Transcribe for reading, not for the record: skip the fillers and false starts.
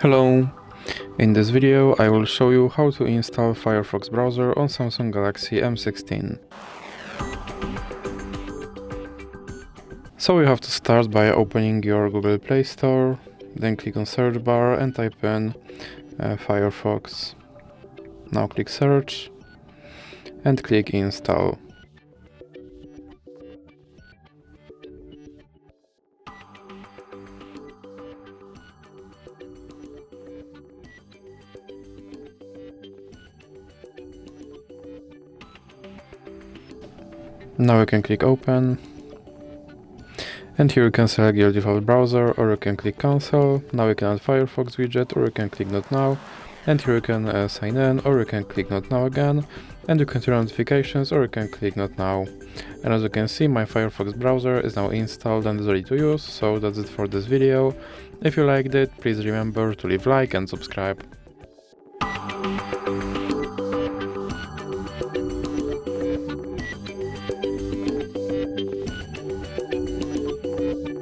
Hello! In this video I will show you how to install Firefox browser on Samsung Galaxy M16. So you have to start by opening your Google Play Store, then click on search bar and type in Firefox. Now click search and click install. Now you can click open, and here you can select your default browser, or you can click cancel. Now you can add Firefox widget, or you can click not now, and here you can sign in, or you can click not now again, and you can turn on notifications, or you can click not now. And as you can see, my Firefox browser is now installed and is ready to use. So that's it for this video. If you liked it, please remember to leave a like and subscribe.